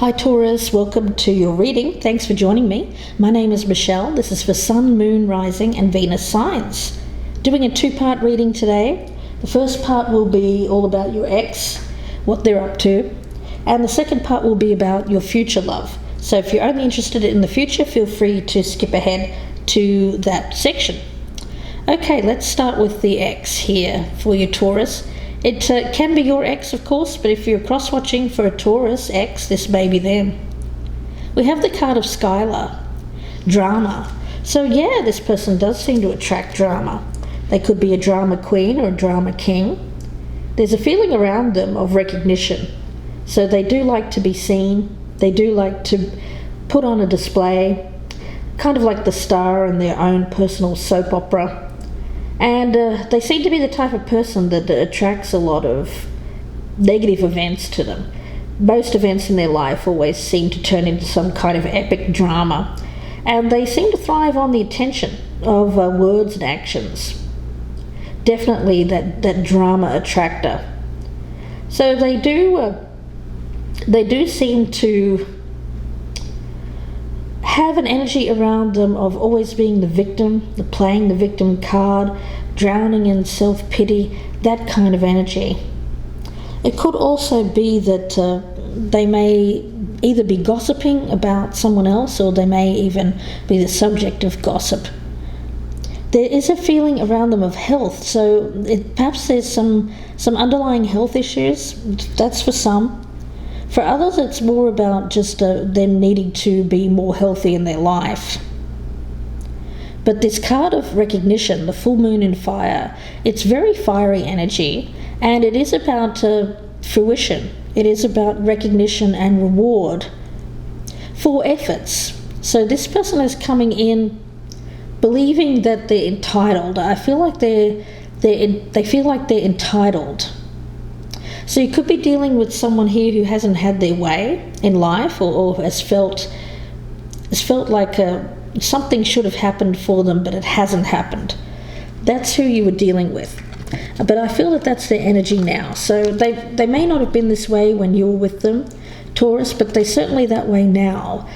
Hi Taurus, welcome to your reading. Thanks for joining me. My name is Michelle. This is for Sun, Moon, Rising and Venus signs. Doing a two-part reading today. The first part will be all about your ex, what they're up to, and the second part will be about your future love. So if you're only interested in the future, feel free to skip ahead to that section. Okay, let's start with the ex here for you Taurus. It can be your ex, of course, but if you're cross-watching for a Taurus ex, this may be them. We have the card of Skylar, drama. So yeah, this person does seem to attract drama. They could be a drama queen or a drama king. There's a feeling around them of recognition. So they do like to be seen. They do like to put on a display, kind of like the star in their own personal soap opera. And they seem to be the type of person that attracts a lot of negative events to them. Most events in their life always seem to turn into some kind of epic drama. And they seem to thrive on the attention of words and actions. Definitely that drama attractor. So they do seem to have an energy around them of always being the victim, playing the victim card, drowning in self-pity, that kind of energy. It could also be that they may either be gossiping about someone else, or they may even be the subject of gossip. There is a feeling around them of health, so perhaps there's some underlying health issues. That's for some. For others, it's more about just them needing to be more healthy in their life. But this card of recognition, the full moon in fire, it's very fiery energy, and it is about fruition. It is about recognition and reward for efforts. So this person is coming in believing that they're entitled. I feel like they feel like they're entitled. So you could be dealing with someone here who hasn't had their way in life, or has felt like something should have happened for them, but it hasn't happened. That's who you were dealing with. But I feel that that's their energy now. So they may not have been this way when you were with them, Taurus, but they're certainly that way now.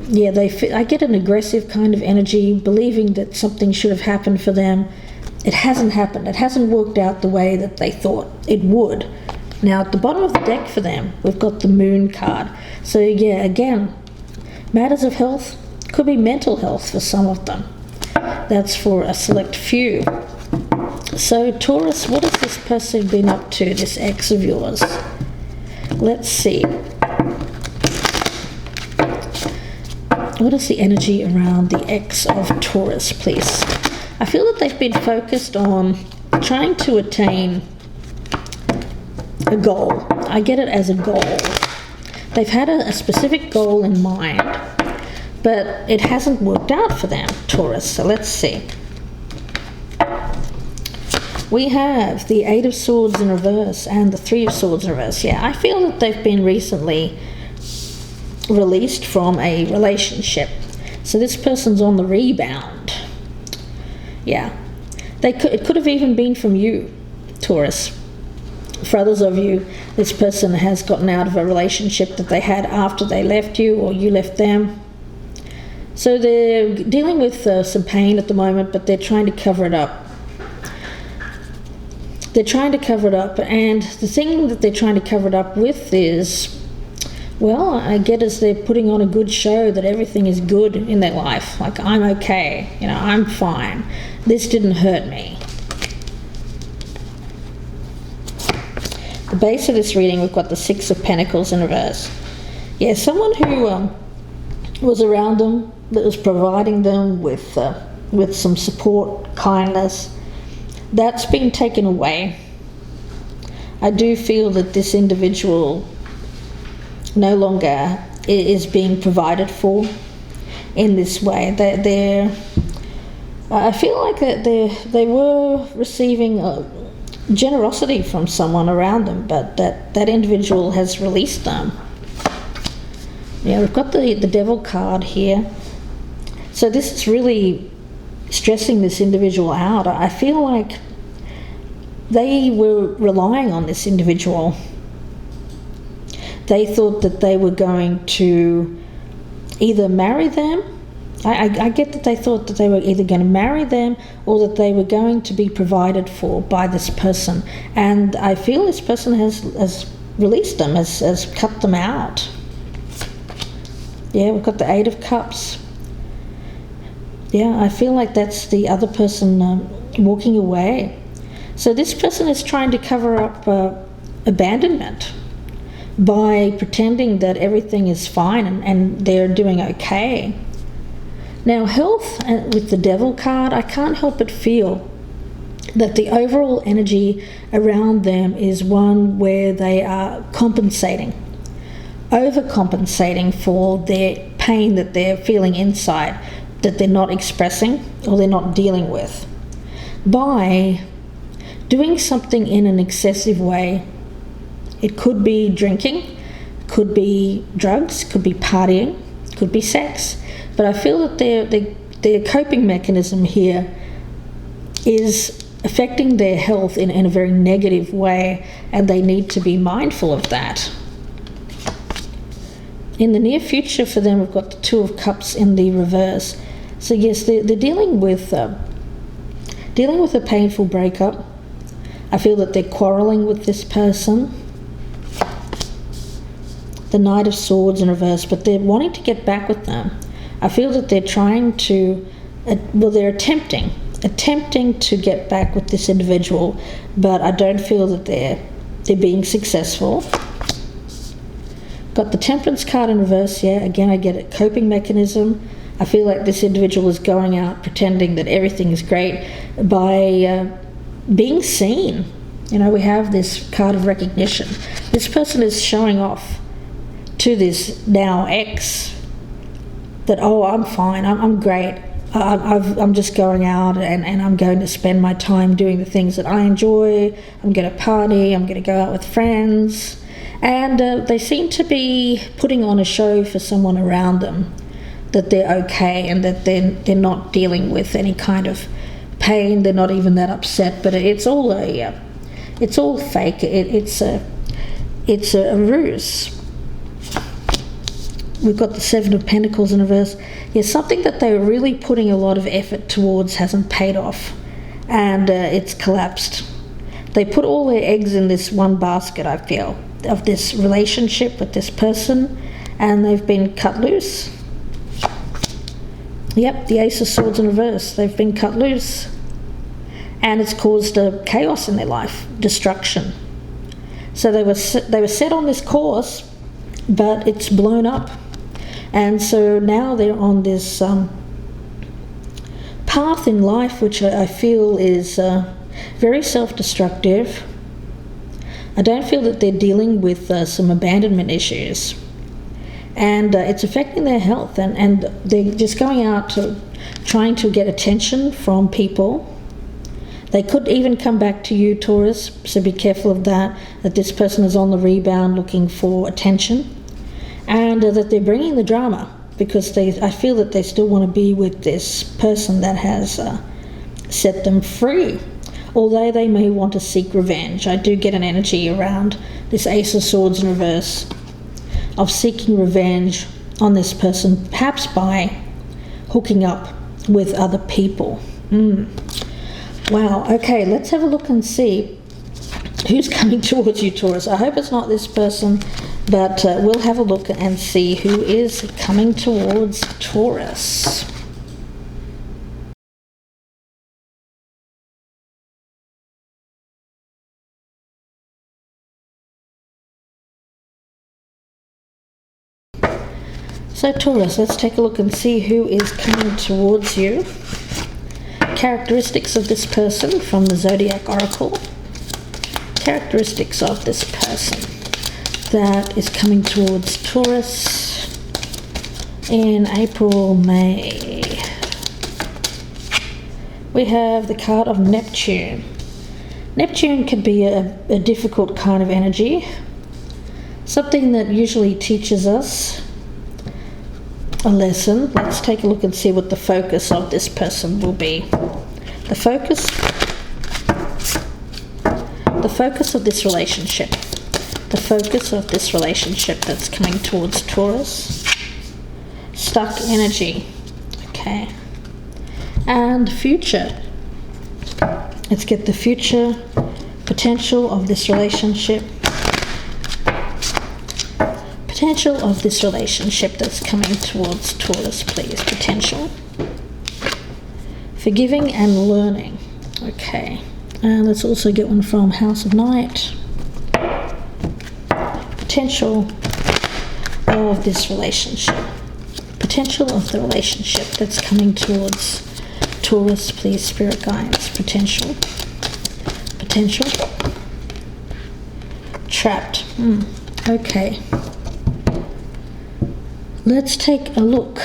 Yeah, I get an aggressive kind of energy, believing that something should have happened for them. It hasn't happened. It hasn't worked out the way that they thought it would. Now, at the bottom of the deck for them, we've got the Moon card. So yeah, again, matters of health, could be mental health for some of them. That's for a select few. So Taurus, what has this person been up to, this ex of yours? Let's see. What is the energy around the ex of Taurus, please? I feel that they've been focused on trying to attain a goal. I get it as a goal. They've had a specific goal in mind, but it hasn't worked out for them, Taurus. So let's see. We have the Eight of Swords in reverse and the Three of Swords in reverse. Yeah, I feel that they've been recently released from a relationship. So this person's on the rebound. Yeah. It could have even been from you, Taurus. For others of you, this person has gotten out of a relationship that they had after they left you, or you left them. So they're dealing with some pain at the moment, but they're trying to cover it up. They're trying to cover it up, and the thing that they're trying to cover it up with is, well, I get as they're putting on a good show that everything is good in their life. Like, I'm okay, I'm fine. This didn't hurt me. The base of this reading, we've got the Six of Pentacles in reverse. Yeah, someone who was around them, that was providing them with some support, kindness, that's been taken away. I do feel that this individual no longer is being provided for in this way. I feel like that they were receiving generosity from someone around them, but that individual has released them. Yeah, we've got the Devil card here. So this is really stressing this individual out. I feel like they were relying on this individual. they thought that they were going to either marry them. I get that they thought that they were either going to marry them or that they were going to be provided for by this person. And I feel this person has released them, has cut them out. Yeah, we've got the Eight of Cups. Yeah, I feel like that's the other person walking away. So this person is trying to cover up abandonment by pretending that everything is fine and they're doing okay. Now, health with the Devil card, I can't help but feel that the overall energy around them is one where they are compensating, overcompensating for their pain that they're feeling inside, that they're not expressing or they're not dealing with, by doing something in an excessive way. It could be drinking, could be drugs, could be partying, could be sex. But I feel that their coping mechanism here is affecting their health in a very negative way, and they need to be mindful of that. In the near future for them, we've got the Two of Cups in the reverse. So yes, they're dealing with a painful breakup. I feel that they're quarrelling with this person. The Knight of Swords in reverse, but they're wanting to get back with them. I feel that they're trying to, they're attempting to get back with this individual, but I don't feel that they're being successful. Got the Temperance card in reverse. Yeah, again, I get it. Coping mechanism. I feel like this individual is going out pretending that everything is great by being seen. You know, we have this card of recognition. This person is showing off to this now ex that, oh, I'm fine, I'm great, I'm just going out and I'm going to spend my time doing the things that I enjoy. I'm going to party, I'm going to go out with friends. And they seem to be putting on a show for someone around them that they're okay and that they're not dealing with any kind of pain. They're not even that upset, but it's all fake. It's a ruse. We've got the Seven of Pentacles in reverse. Yeah, something that they were really putting a lot of effort towards hasn't paid off, and it's collapsed. They put all their eggs in this one basket, I feel, of this relationship with this person, and they've been cut loose. Yep, the Ace of Swords in reverse. They've been cut loose, and it's caused chaos in their life, destruction. So they were set on this course, but it's blown up. And so now they're on this path in life which I feel is very self-destructive. I don't feel that they're dealing with some abandonment issues. And it's affecting their health. And they're just going out trying to get attention from people. They could even come back to you, Taurus, so be careful of that this person is on the rebound looking for attention. And that they're bringing the drama because I feel that they still want to be with this person that has set them free, although they may want to seek revenge. I do get an energy around this Ace of Swords in reverse of seeking revenge on this person, perhaps by hooking up with other people. Wow, okay, let's have a look and see who's coming towards you, Taurus. I hope it's not this person, but we'll have a look and see who is coming towards Taurus. So Taurus, let's take a look and see who is coming towards you. Characteristics of this person from the Zodiac Oracle. Characteristics of this person that is coming towards Taurus in April, May. We have the card of Neptune. Neptune can be a difficult kind of energy, something that usually teaches us a lesson. Let's take a look and see what the focus of this person will be. The focus of this relationship. the focus of this relationship that's coming towards Taurus. Stuck energy. Okay. And future. Let's get the future potential of this relationship. Potential of this relationship that's coming towards Taurus, please. Potential. Forgiving and learning. Okay. And let's also get one from House of Night. Potential of this relationship. Potential of the relationship that's coming towards Taurus, please, spirit guides. Potential. Potential. Trapped. Okay. Let's take a look.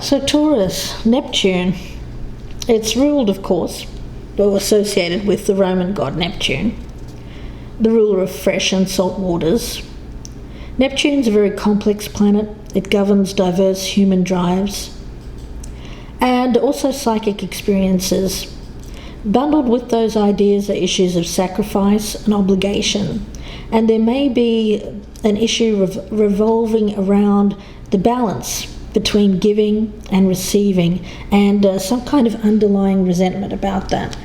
So Taurus, Neptune, it's ruled, of course, or associated with the Roman god Neptune, the ruler of fresh and salt waters. Neptune's a very complex planet. It governs diverse human drives and also psychic experiences. Bundled with those ideas are issues of sacrifice and obligation, and there may be an issue revolving around the balance between giving and receiving, and some kind of underlying resentment about that.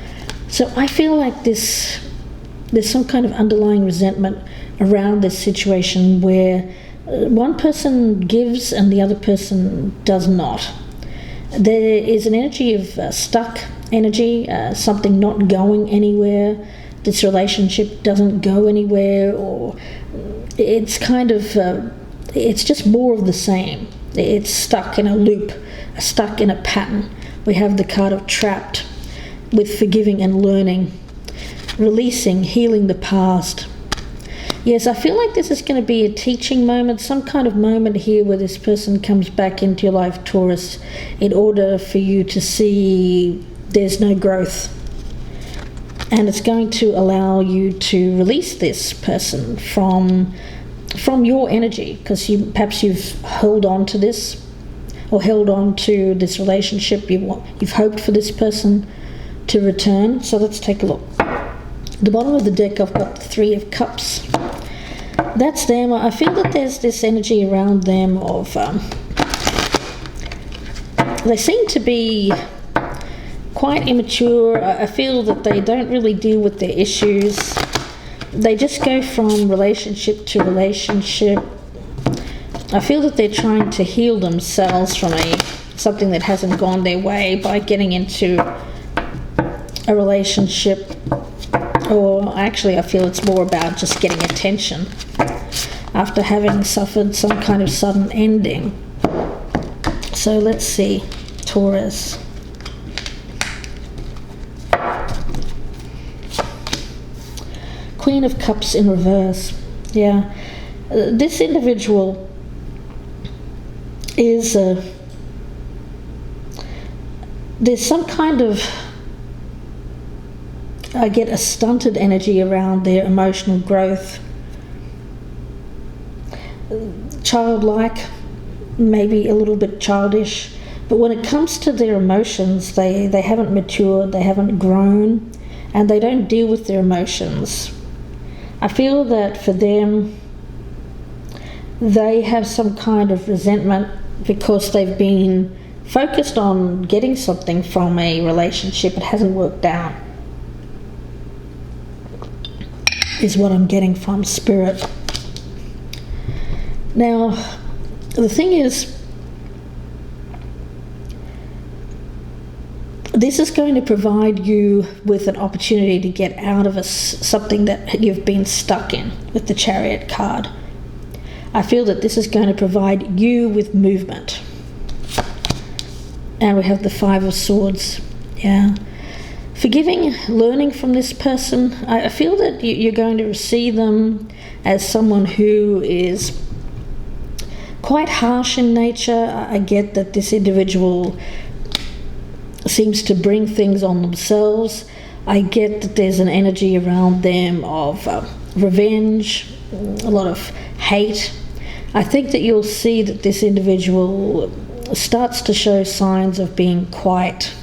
So I feel like there's some kind of underlying resentment around this situation where one person gives and the other person does not. There is an energy of stuck energy, something not going anywhere. This relationship doesn't go anywhere, or it's kind of, it's just more of the same. It's stuck in a loop, stuck in a pattern. We have the card of trapped, with forgiving and learning, releasing, healing the past. Yes, I feel like this is going to be a teaching moment, some kind of moment here where this person comes back into your life, Taurus, in order for you to see there's no growth. And it's going to allow you to release this person from your energy, because perhaps you've held on to this, or held on to this relationship. You've hoped for this person to return. So let's take a look. At the bottom of the deck, I've got the Three of Cups. That's them. I feel that there's this energy around them of they seem to be quite immature. I feel that they don't really deal with their issues. They just go from relationship to relationship. I feel that they're trying to heal themselves from something that hasn't gone their way by getting into a relationship. Or actually, I feel it's more about just getting attention after having suffered some kind of sudden ending. So let's see, Taurus. Queen of Cups in reverse. Yeah, this individual is there's some kind of, I get a stunted energy around their emotional growth. Childlike, maybe a little bit childish, but when it comes to their emotions, they haven't matured, they haven't grown, and they don't deal with their emotions. I feel that for them, they have some kind of resentment because they've been focused on getting something from a relationship. It hasn't worked out, is what I'm getting from Spirit. Now, the thing is, this is going to provide you with an opportunity to get out of something that you've been stuck in with the Chariot card. I feel that this is going to provide you with movement. And we have the Five of Swords. Yeah. Forgiving, learning from this person. I feel that you're going to see them as someone who is quite harsh in nature. I get that this individual seems to bring things on themselves. I get that there's an energy around them of revenge, a lot of hate. I think that you'll see that this individual starts to show signs of being quite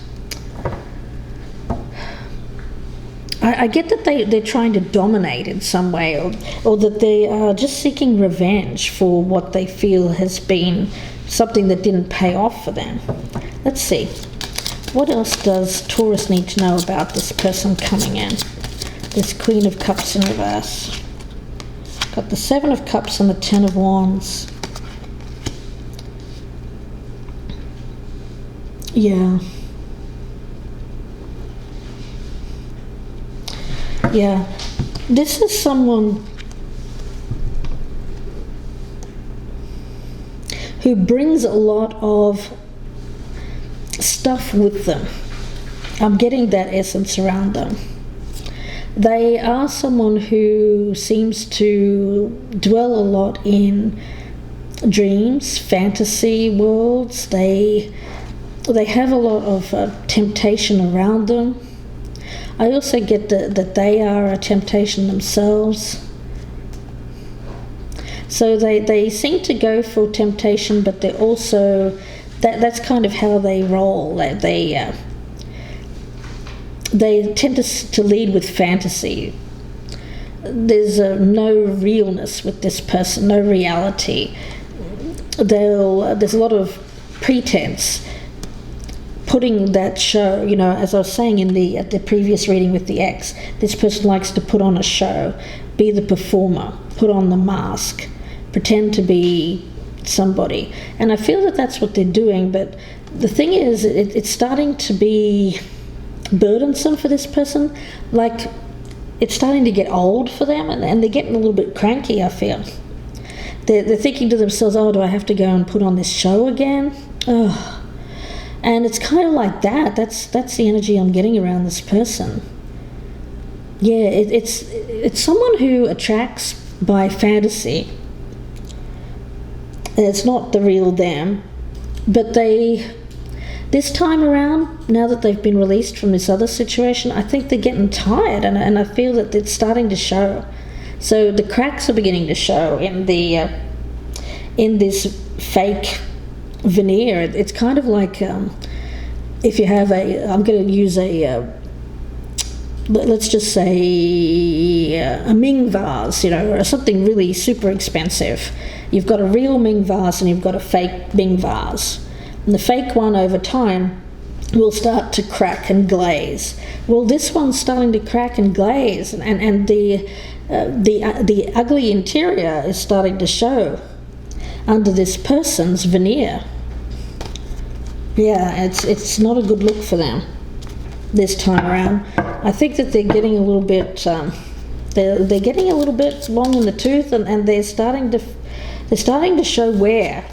I get that they're trying to dominate in some way, or that they are just seeking revenge for what they feel has been something that didn't pay off for them. Let's see. What else does Taurus need to know about this person coming in? This Queen of Cups in reverse. Got the Seven of Cups and the Ten of Wands. Yeah. Yeah. This is someone who brings a lot of stuff with them. I'm getting that essence around them. They are someone who seems to dwell a lot in dreams, fantasy worlds. They have a lot of temptation around them. I also get that they are a temptation themselves. So they seem to go for temptation, but they're also, that's kind of how they roll. They tend to lead with fantasy. There's no realness with this person, no reality. There's a lot of pretense, putting that show, as I was saying in the previous reading with the ex, this person likes to put on a show, be the performer, put on the mask, pretend to be somebody. And I feel that that's what they're doing, but the thing is, it's starting to be burdensome for this person. Like, it's starting to get old for them, and they're getting a little bit cranky, I feel. They're thinking to themselves, oh, do I have to go and put on this show again? Oh. And it's kind of like that. That's the energy I'm getting around this person. Yeah, it's someone who attracts by fantasy. It's not the real them, but this time around, now that they've been released from this other situation, I think they're getting tired, and I feel that it's starting to show. So the cracks are beginning to show in this fake veneer. It's kind of like if you have I'm going to use let's just say a Ming vase, or something really super expensive. You've got a real Ming vase and you've got a fake Ming vase. And the fake one over time will start to crack and glaze. Well, this one's starting to crack and glaze, and the ugly interior is starting to show under this person's veneer. Yeah, it's not a good look for them this time around. I think that they're getting a little bit they're getting a little bit long in the tooth, and they're starting to show wear.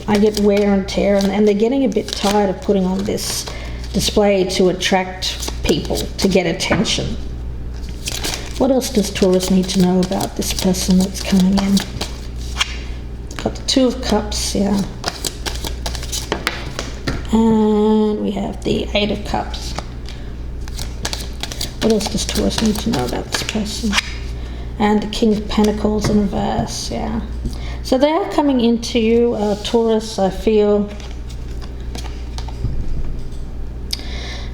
I get wear and tear, and they're getting a bit tired of putting on this display to attract people, to get attention. What else does Taurus need to know about this person that's coming in? Got the Two of Cups, yeah. And we have the Eight of Cups. What else does Taurus need to know about this person? And the King of Pentacles in reverse, yeah. So they are coming into you, Taurus, I feel.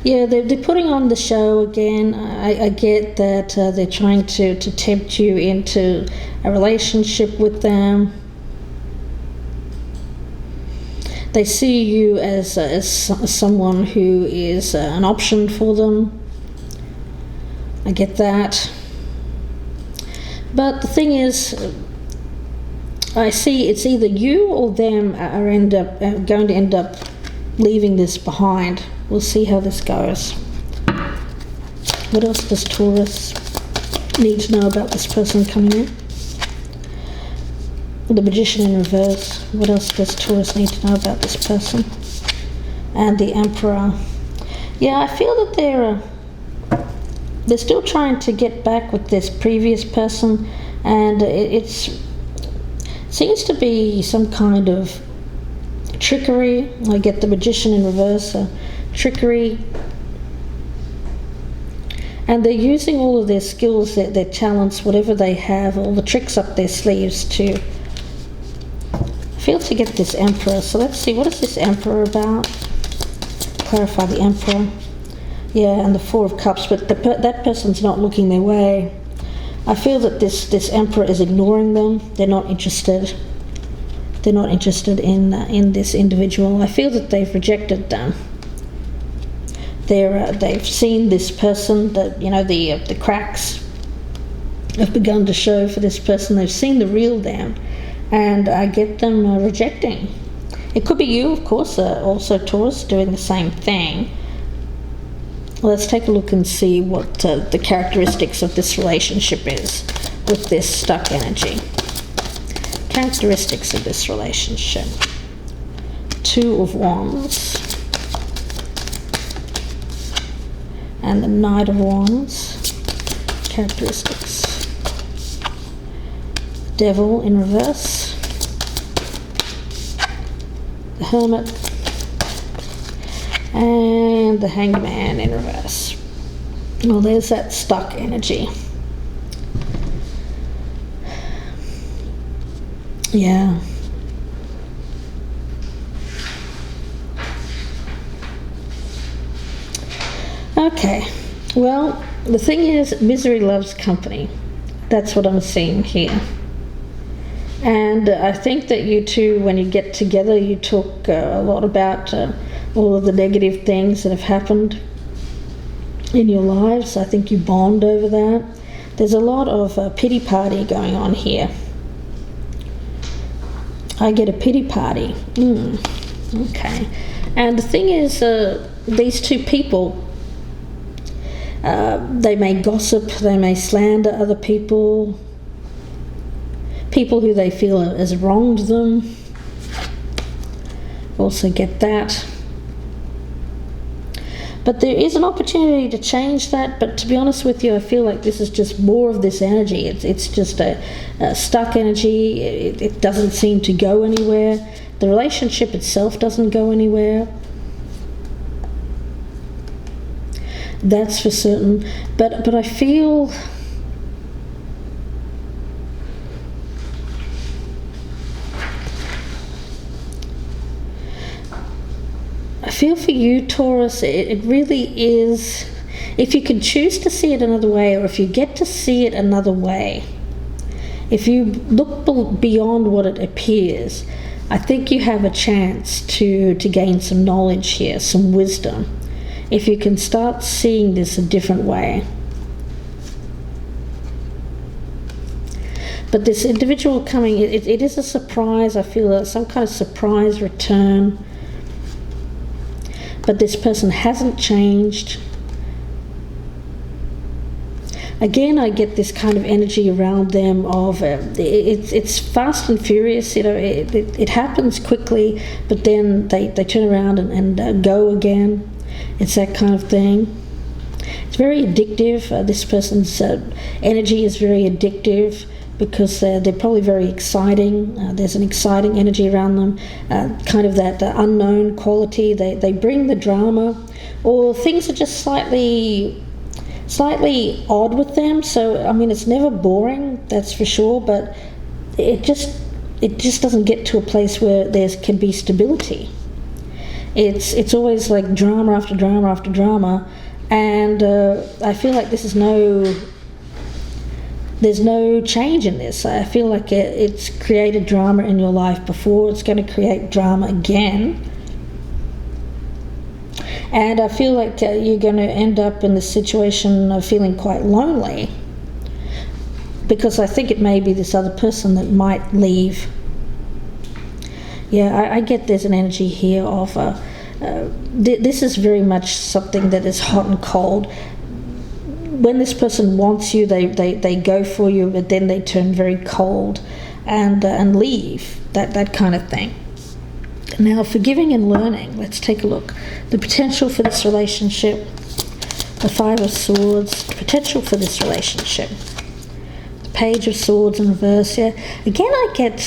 Yeah, they're putting on the show again. I get that they're trying to tempt you into a relationship with them. They see you as someone who is an option for them. I get that. But the thing is, I see it's either you or them are going to end up leaving this behind. We'll see how this goes. What else does Taurus need to know about this person coming in? The Magician in reverse. What else does Taurus need to know about this person? And the Emperor. Yeah, I feel that they're still trying to get back with this previous person, and it seems to be some kind of trickery. I get the Magician in reverse, trickery. And they're using all of their skills, their talents, whatever they have, all the tricks up their sleeves to to get this Emperor. So let's see, what is this Emperor about? Clarify the Emperor. Yeah, and the Four of Cups, but that person's not looking their way. I feel that this Emperor is ignoring them. They're not interested. They're not interested in this individual. I feel that they've rejected them. They've seen this person, that the cracks have begun to show for this person. They've seen the real them, and I get them rejecting. It could be you, of course, also Taurus, doing the same thing. Let's take a look and see what the characteristics of this relationship is with this stuck energy. Characteristics of this relationship. Two of Wands. And the Knight of Wands. Characteristics. Devil in reverse. The Hermit. And the Hangman in reverse. Well, there's that stuck energy. Yeah. Okay. Well, the thing is, misery loves company. That's what I'm seeing here. And I think that you two, when you get together, you talk a lot about all of the negative things that have happened in your lives. I think you bond over that. There's a lot of pity party going on here. I get a pity party. Okay. And the thing is, these two people, they may gossip, they may slander other people, people who they feel has wronged them. Also get that. But there is an opportunity to change that, but to be honest with you, I feel like this is just more of this energy. It's just a stuck energy. It doesn't seem to go anywhere. The relationship itself doesn't go anywhere. That's for certain. But I feel... I feel for you, Taurus, it really is, if you can choose to see it another way, or if you get to see it another way, if you look beyond what it appears, I think you have a chance to gain some knowledge here, some wisdom, if you can start seeing this a different way. But this individual coming, it is a surprise. I feel some kind of surprise return. But this person hasn't changed. Again, I get this kind of energy around them of it's fast and furious. It happens quickly, but then they turn around and go again. It's that kind of thing. It's very addictive. This person's energy is very addictive, because they're probably very exciting. There's an exciting energy around them, kind of that unknown quality. They bring the drama, or things are just slightly odd with them. So I mean, it's never boring, that's for sure, but it just doesn't get to a place where there can be stability. It's always like drama after drama after drama, and I feel like there's no change in this. I feel like it's created drama in your life before. It's going to create drama again. And I feel like you're going to end up in the situation of feeling quite lonely, because I think it may be this other person that might leave. Yeah, I get there's an energy here of this is very much something that is hot and cold. When this person wants you, they go for you, but then they turn very cold and leave, that kind of thing. Now, forgiving and learning, let's take a look. The potential for this relationship, the Five of Swords, potential for this relationship. The Page of Swords in reverse, yeah. Again, I get,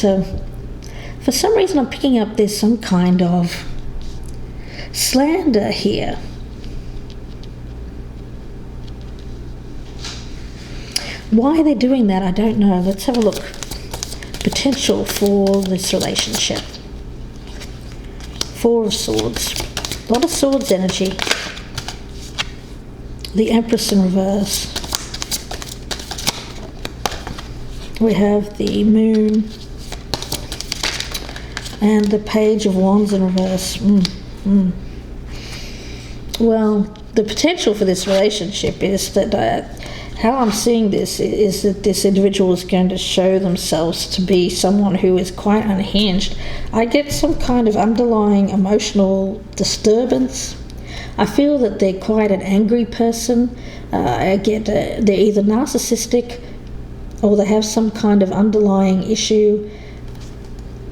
for some reason I'm picking up there's some kind of slander here. Why they're doing that, I don't know. Let's have a look. Potential for this relationship. Four of Swords. A lot of swords energy. the Empress in reverse. We have the Moon and the Page of Wands in reverse. Well, the potential for this relationship is that how I'm seeing this is that this individual is going to show themselves to be someone who is quite unhinged. I get some kind of underlying emotional disturbance. I feel that they're quite an angry person. I get they're either narcissistic or they have some kind of underlying issue.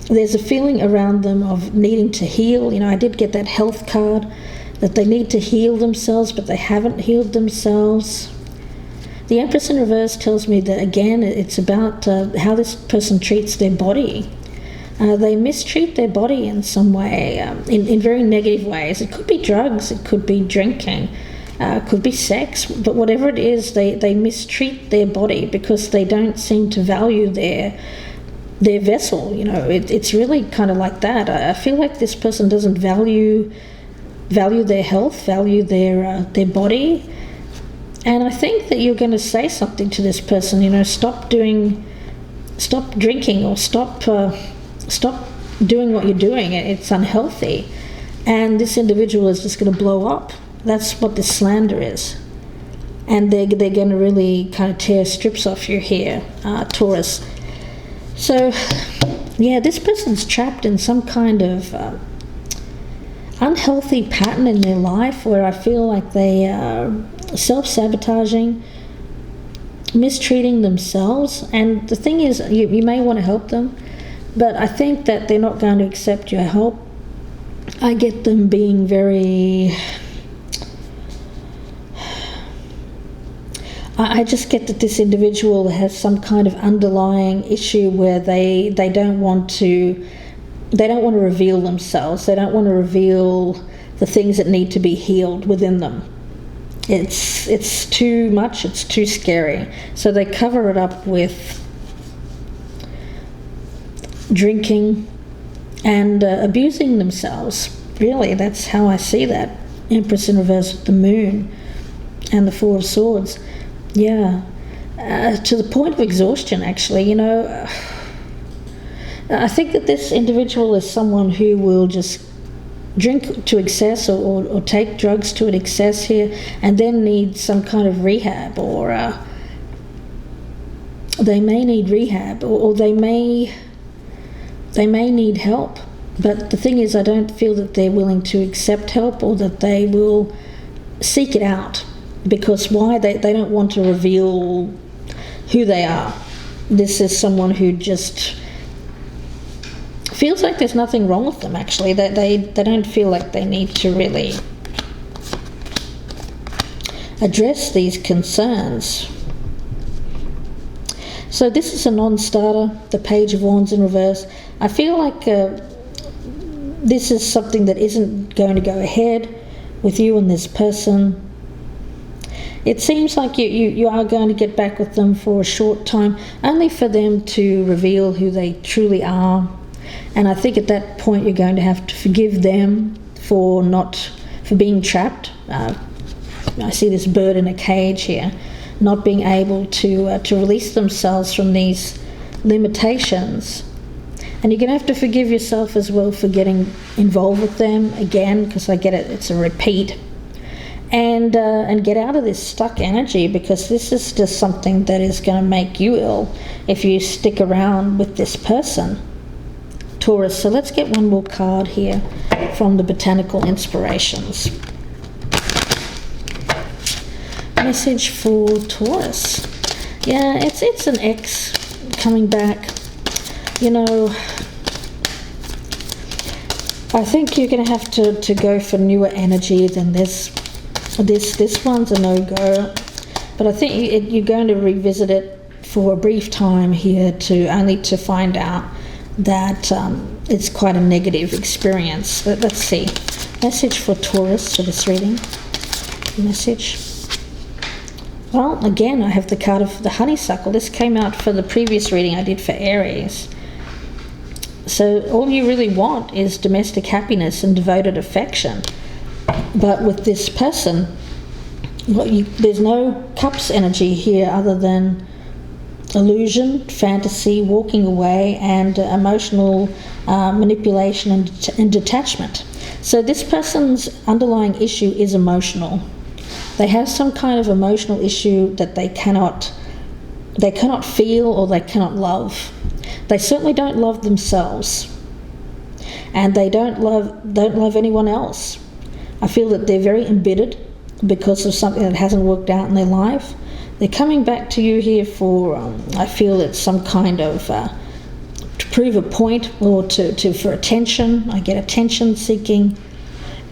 There's a feeling around them of needing to heal. You know, I did get that health card, that they need to heal themselves, but they haven't healed themselves. The Empress in reverse tells me that, again, it's about how this person treats their body. They mistreat their body in some way, in very negative ways. It could be drugs, it could be drinking, it could be sex, but whatever it is, they mistreat their body because they don't seem to value their vessel. You know, it's really kind of like that. I feel like this person doesn't value their health, value their body. And I think that you're going to say something to this person, you know, stop drinking or stop doing what you're doing. It's unhealthy. And this individual is just going to blow up. That's what this slander is. And they're going to really kind of tear strips off your hair, Taurus. So, yeah, this person's trapped in some kind of unhealthy pattern in their life where I feel like they are self-sabotaging, mistreating themselves. And the thing is, you may want to help them, but I think that they're not going to accept your help. I get them being very... I just get that this individual has some kind of underlying issue where they don't want to reveal themselves. They don't want to reveal the things that need to be healed within them. It's too much, it's too scary. So they cover it up with drinking and abusing themselves. Really, that's how I see that. Empress in reverse with the Moon and the Four of Swords. Yeah, to the point of exhaustion, actually. You know, I think that this individual is someone who will just drink to excess or take drugs to an excess here and then need some kind of rehab, or they may need rehab, or they may need help. But the thing is, I don't feel that they're willing to accept help or that they will seek it out. Because why? They don't want to reveal who they are. This is someone who just feels like there's nothing wrong with them, actually. They don't feel like they need to really address these concerns. So this is a non-starter, the Page of Wands in reverse. I feel like this is something that isn't going to go ahead with you and this person. It seems like you are going to get back with them for a short time, only for them to reveal who they truly are. And I think at that point you're going to have to forgive them for being trapped. I see this bird in a cage here, not being able to release themselves from these limitations. And you're going to have to forgive yourself as well for getting involved with them again, because I get it, it's a repeat. And get out of this stuck energy, because this is just something that is going to make you ill if you stick around with this person, Taurus. So let's get one more card here from the Botanical Inspirations. Message for Taurus. Yeah, it's an ex coming back. You know, I think you're going to have to go for newer energy than this. This one's a no-go, but I think you're going to revisit it for a brief time here only to find out that it's quite a negative experience. Let's see. Message for Taurus for this reading. Message. Well, again, I have the card of the honeysuckle. This came out for the previous reading I did for Aries. So all you really want is domestic happiness and devoted affection. But with this person, there's no cups energy here other than illusion, fantasy, walking away, and emotional manipulation and detachment. So this person's underlying issue is emotional. They have some kind of emotional issue that they cannot feel or they cannot love. They certainly don't love themselves, and they don't love anyone else. I feel that they're very embittered because of something that hasn't worked out in their life. They're coming back to you here for, I feel it's some kind of, to prove a point or for attention. I get attention seeking.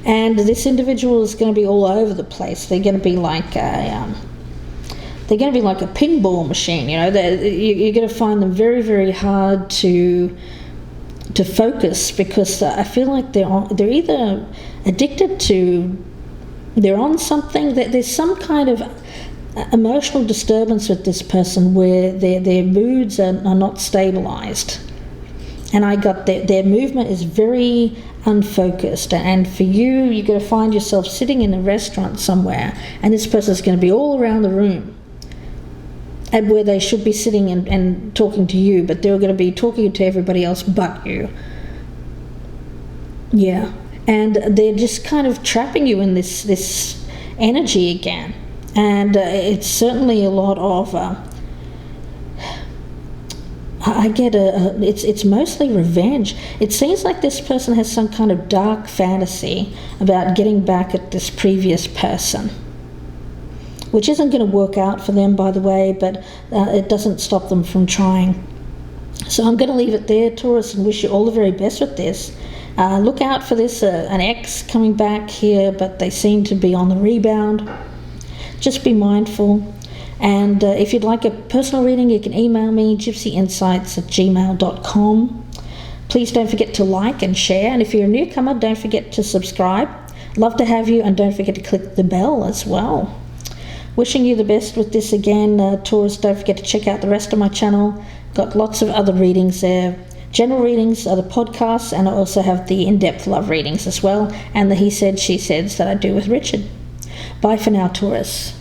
And this individual is going to be all over the place. They're going to be like a pinball machine, you know. You're going to find them very, very hard to focus, because I feel like they're either addicted to, they're on something, that there's some kind of emotional disturbance with this person where their moods are not stabilized. And I got their movement is very unfocused. And for you, you're going to find yourself sitting in a restaurant somewhere, and this person's going to be all around the room, and where they should be sitting and talking to you, but they're going to be talking to everybody else but you. Yeah. And they're just kind of trapping you in this energy again. And it's certainly a lot of, I get it's mostly revenge. It seems like this person has some kind of dark fantasy about getting back at this previous person, which isn't going to work out for them, by the way, but it doesn't stop them from trying. So I'm going to leave it there, Taurus, and wish you all the very best with this. Look out for this, an ex coming back here, but they seem to be on the rebound. Just be mindful. And if you'd like a personal reading, you can email me, gypsyinsights@gmail.com. Please don't forget to like and share. And if you're a newcomer, don't forget to subscribe. Love to have you, and don't forget to click the bell as well. Wishing you the best with this again, Taurus. Don't forget to check out the rest of my channel. Got lots of other readings there. General readings are the podcasts, and I also have the in-depth love readings as well, and the he said, she said that I do with Richard. Bye for now, Taurus.